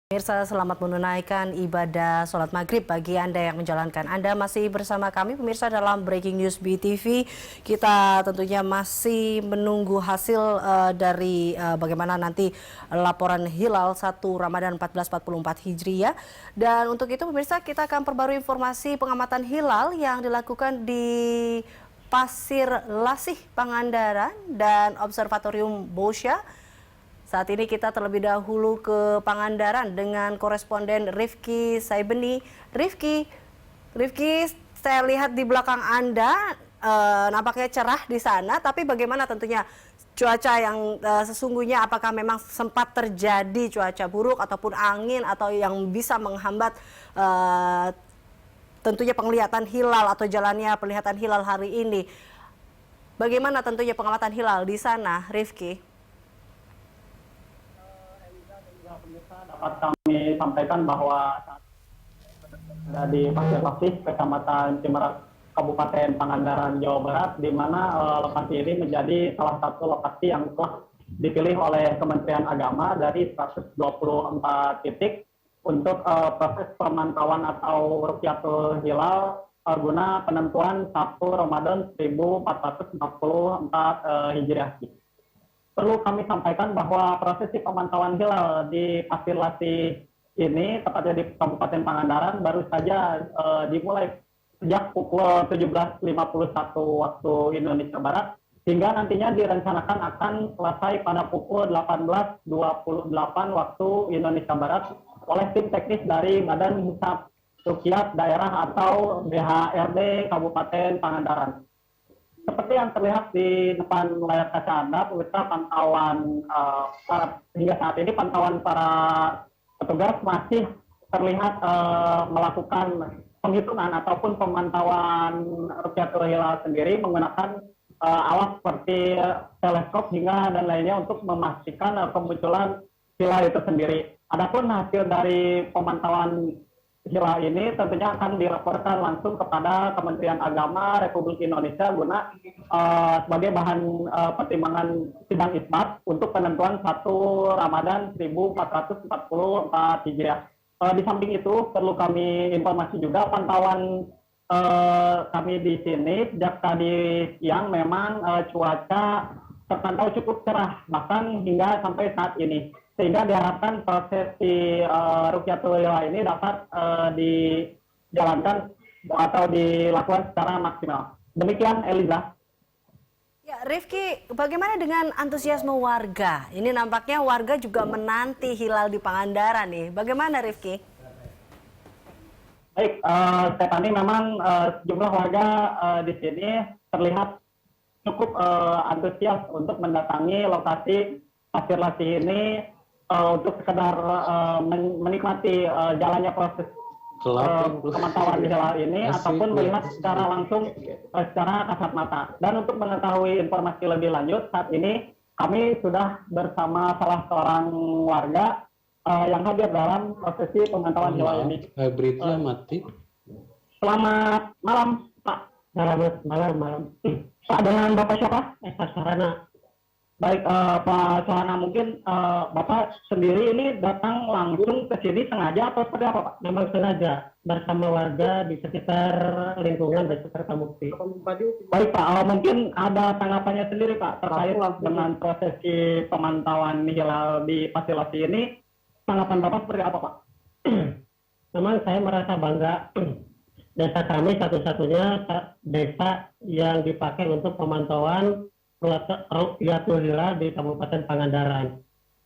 Pemirsa, selamat menunaikan ibadah sholat maghrib bagi Anda yang menjalankan. Anda masih bersama kami, pemirsa, dalam Breaking News BTV. Kita tentunya masih menunggu hasil dari bagaimana nanti laporan hilal 1 Ramadan 1444 Hijriah. Dan untuk itu, pemirsa, kita akan perbarui informasi pengamatan hilal yang dilakukan di Pasir Lasih, Pangandaran, dan Observatorium Bosya. Saat ini kita terlebih dahulu ke Pangandaran dengan koresponden Rifki Saibeni. Rifki, saya lihat di belakang Anda nampaknya cerah di sana, tapi bagaimana tentunya cuaca yang sesungguhnya, apakah memang sempat terjadi cuaca buruk ataupun angin atau yang bisa menghambat tentunya penglihatan hilal atau jalannya penglihatan hilal hari ini? Bagaimana tentunya pengamatan hilal di sana, Rifki? Dapat kami sampaikan bahwa saat ada di Pasir Lasih, Kecamatan Cimerak, Kabupaten Pangandaran, Jawa Barat, di mana lokasi ini menjadi salah satu lokasi yang telah dipilih oleh Kementerian Agama dari 124 titik untuk proses pemantauan atau Rukyatul Hilal guna penentuan 1 Ramadan 1444 Hijriah. Perlu kami sampaikan bahwa prosesi pemantauan hilal di Pasir Lasih ini, tepatnya di Kabupaten Pangandaran, baru saja dimulai sejak pukul 17.51 waktu Indonesia Barat, hingga nantinya direncanakan akan selesai pada pukul 18.28 waktu Indonesia Barat oleh tim teknis dari Badan Hisab Ruqyah Daerah atau BHRD Kabupaten Pangandaran. Seperti yang terlihat di depan layar kaca Anda, pemirsa, pantauan hingga saat ini pantauan para petugas masih terlihat melakukan penghitungan ataupun pemantauan Rukyatul Hilal sendiri menggunakan alat seperti teleskop hingga dan lainnya untuk memastikan kemunculan hilal itu sendiri. Adapun hasil dari pemantauan hilal ini tentunya akan dilaporkan langsung kepada Kementerian Agama Republik Indonesia guna sebagai bahan pertimbangan sidang isbat untuk penentuan 1 Ramadan 1444 Hijriah. Di samping itu perlu kami informasi juga pantauan kami di sini sejak tadi siang memang cuaca terpantau cukup cerah bahkan hingga sampai saat ini, sehingga diharapkan prosesi Rukyatul Hilal ini dapat dijalankan atau dilakukan secara maksimal. Demikian, Eliza. Ya, Rifki, bagaimana dengan antusiasme warga? Ini nampaknya warga juga menanti hilal di Pangandaran nih. Bagaimana, Rifki? Baik, Stephanie, memang sejumlah warga di sini terlihat cukup antusias untuk mendatangi lokasi Pasir Lasih ini untuk sekedar menikmati jalannya proses pemantauan hilal ini ataupun melihat secara langsung secara kasat mata. Dan untuk mengetahui informasi lebih lanjut, saat ini kami sudah bersama salah seorang warga yang hadir dalam prosesi pemantauan hilal ini. Hybridnya mati. Selamat malam, Pak. Selamat malam. Pak, dengan Bapak siapa? Eka Sarana. Baik, Pak Sarana, mungkin Bapak sendiri ini datang langsung ke sini sengaja atau seperti apa, Pak? Memang sengaja bersama warga di sekitar lingkungan Desa Kertamukti. Baik, Pak, mungkin ada tanggapannya sendiri, Pak, terkait dengan prosesi pemantauan hilal di Pasir Lasih ini. Tanggapan Bapak seperti apa, Pak? Memang saya merasa bangga. Desa kami satu-satunya desa yang dipakai untuk pemantauan Rukyatul Hilal di Kabupaten Pangandaran.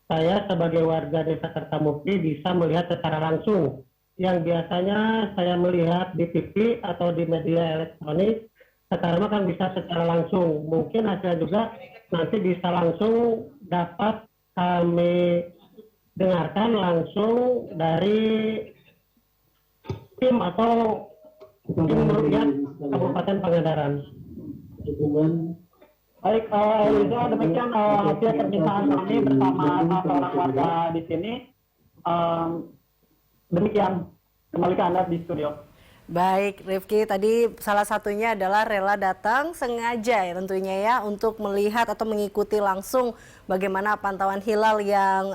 Saya sebagai warga Desa Kertamukti bisa melihat secara langsung yang biasanya saya melihat di TV atau di media elektronik, sekarang kan bisa secara langsung. Mungkin hasilnya juga nanti bisa langsung dapat kami dengarkan langsung dari tim atau tim Ruqyah Kabupaten Pangandaran. Baik, Eliza, demikian hasil perbincangan kami bersama seorang warga di sini. Demikian, kembali ke Anda di studio. Baik, Rifki, tadi salah satunya adalah rela datang sengaja ya tentunya ya untuk melihat atau mengikuti langsung bagaimana pantauan hilal yang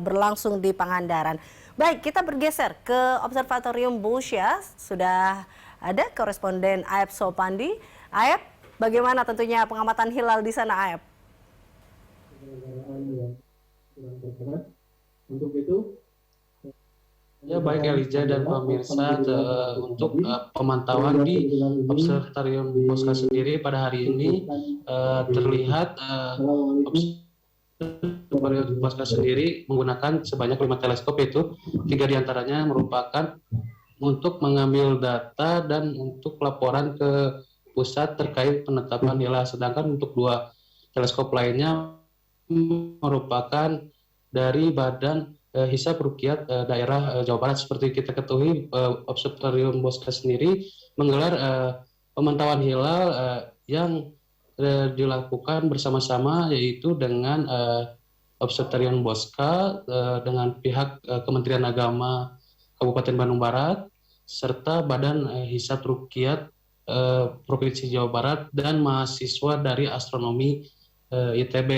berlangsung di Pangandaran. Baik, kita bergeser ke Observatorium Bosya. Sudah ada koresponden Aep Sopandi. Aep, bagaimana tentunya pengamatan hilal di sana, Aep? Untuk itu, Ya baik Elijah dan pemirsa untuk pemantauan di Observatorium Bosca sendiri pada hari ini terlihat Observatorium Bosca sendiri menggunakan sebanyak 5 teleskop, yaitu 3 diantaranya merupakan untuk mengambil data dan untuk laporan ke pusat terkait penetapan hilal, sedangkan untuk 2 teleskop lainnya merupakan dari Badan Hisab Ruqyat daerah Jawa Barat. Seperti kita ketahui, Observatorium Bosca sendiri menggelar pemantauan hilal yang dilakukan bersama-sama, yaitu dengan Observatorium Bosca dengan pihak Kementerian Agama Kabupaten Bandung Barat serta Badan Hisab Ruqyat Provinsi Jawa Barat dan mahasiswa dari astronomi ITB.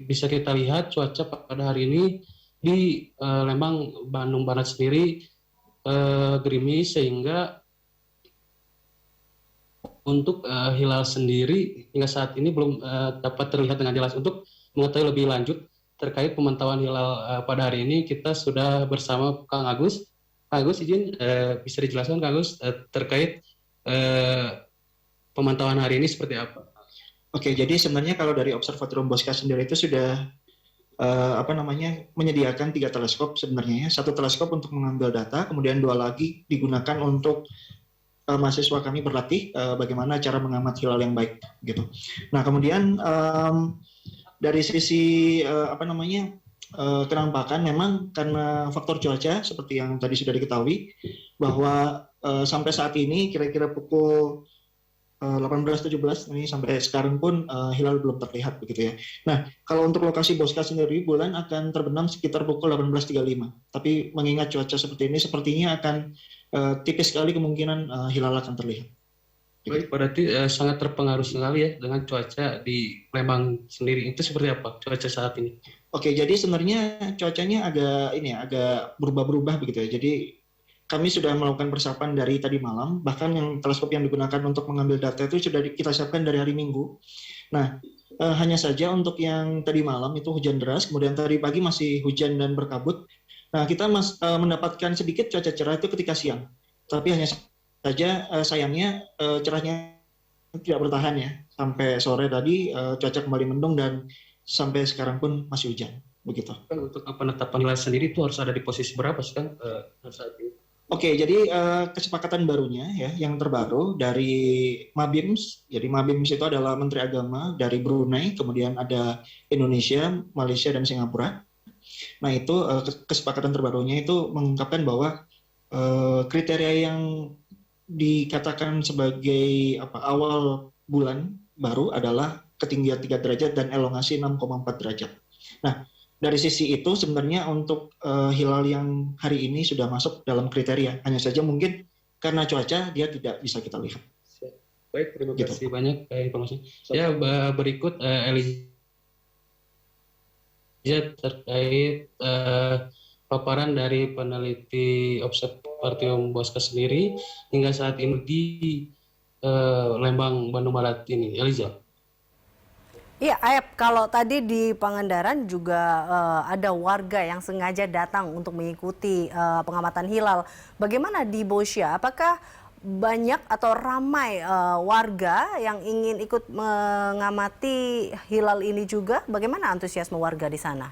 Bisa kita lihat cuaca pada hari ini di Lembang, Bandung Barat sendiri gerimis, sehingga untuk hilal sendiri hingga saat ini belum dapat terlihat dengan jelas. Untuk mengetahui lebih lanjut terkait pemantauan hilal pada hari ini, kita sudah bersama Kang Agus. Kang Agus, izin bisa dijelaskan Kang Agus terkait pemantauan hari ini seperti apa? Oke, jadi sebenarnya kalau dari Observatorium Bosca sendiri itu sudah menyediakan 3 teleskop sebenarnya ya. 1 teleskop untuk mengambil data, kemudian 2 lagi digunakan untuk mahasiswa kami berlatih bagaimana cara mengamati hilal yang baik gitu. Nah, kemudian dari sisi kenampakan, memang karena faktor cuaca seperti yang tadi sudah diketahui bahwa sampai saat ini kira-kira pukul 18.17 ini sampai sekarang pun hilal belum terlihat begitu ya. Nah, kalau untuk lokasi Bosca sendiri, bulan akan terbenam sekitar pukul 18.35. Tapi mengingat cuaca seperti ini, sepertinya akan tipis sekali kemungkinan hilal akan terlihat. Baik, berarti sangat terpengaruh sekali ya dengan cuaca di Lembang sendiri. Itu seperti apa cuaca saat ini? Oke, jadi sebenarnya cuacanya agak berubah-berubah begitu ya. Jadi kami sudah melakukan persiapan dari tadi malam, bahkan yang teleskop yang digunakan untuk mengambil data itu sudah kita siapkan dari hari Minggu. Nah, hanya saja untuk yang tadi malam itu hujan deras, kemudian tadi pagi masih hujan dan berkabut. Nah, kita mendapatkan sedikit cuaca cerah itu ketika siang. Tapi hanya saja sayangnya cerahnya tidak bertahan ya. Sampai sore tadi cuaca kembali mendung dan sampai sekarang pun masih hujan. Begitu. Untuk penetapan hilal sendiri itu harus ada di posisi berapa sih kan saat ini? Oke, jadi kesepakatan barunya ya, yang terbaru dari Mabims. Jadi Mabims itu adalah Menteri Agama dari Brunei, kemudian ada Indonesia, Malaysia, dan Singapura. Nah, itu kesepakatan terbarunya itu mengungkapkan bahwa kriteria yang dikatakan sebagai awal bulan baru adalah ketinggian 3 derajat dan elongasi 6,4 derajat. Nah, dari sisi itu sebenarnya untuk hilal yang hari ini sudah masuk dalam kriteria. Hanya saja mungkin karena cuaca dia tidak bisa kita lihat. Baik, terima kasih banyak informasi. Ya, berikut Elijah terkait paparan dari peneliti Observatorium Bosca sendiri hingga saat ini di Lembang, Bandung Barat ini. Elijah. Iya, Aep, kalau tadi di Pangandaran juga ada warga yang sengaja datang untuk mengikuti pengamatan hilal. Bagaimana di Bosya? Apakah banyak atau ramai warga yang ingin ikut mengamati hilal ini juga? Bagaimana antusiasme warga di sana?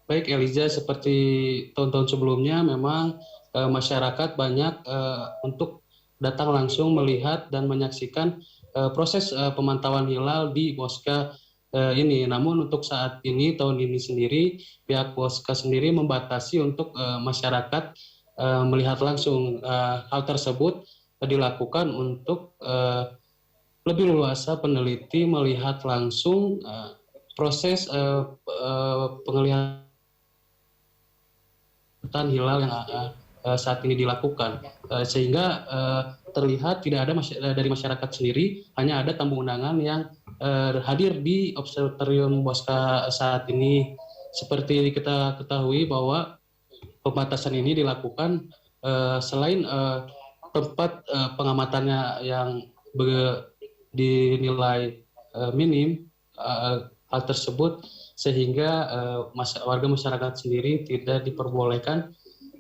Baik, Elijah, seperti tahun-tahun sebelumnya memang masyarakat banyak untuk datang langsung melihat dan menyaksikan proses pemantauan hilal di Bosca ini. Namun untuk saat ini, tahun ini sendiri, pihak Bosca sendiri membatasi untuk masyarakat melihat langsung. Hal tersebut dilakukan untuk lebih luasa peneliti melihat langsung proses penglihatan pengamatan hilal yang saat ini dilakukan, sehingga terlihat tidak ada dari masyarakat sendiri, hanya ada tamu undangan yang hadir di Observatorium Bosca saat ini. Seperti kita ketahui bahwa pembatasan ini dilakukan selain tempat pengamatannya yang dinilai minim, hal tersebut sehingga warga masyarakat sendiri tidak diperbolehkan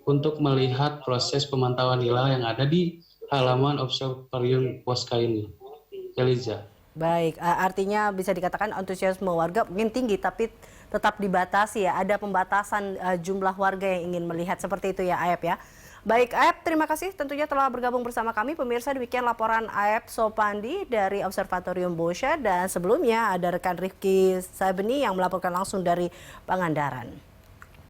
untuk melihat proses pemantauan hilal yang ada di halaman Observatorium Bosca ini. Eliza. Baik, artinya bisa dikatakan antusiasme warga mungkin tinggi tapi tetap dibatasi ya. Ada pembatasan jumlah warga yang ingin melihat seperti itu ya Aep ya. Baik Aep, terima kasih tentunya telah bergabung bersama kami. Pemirsa, demikian laporan Aep Sopandi dari Observatorium Bosca, dan sebelumnya ada rekan Rifki Sabeni yang melaporkan langsung dari Pangandaran.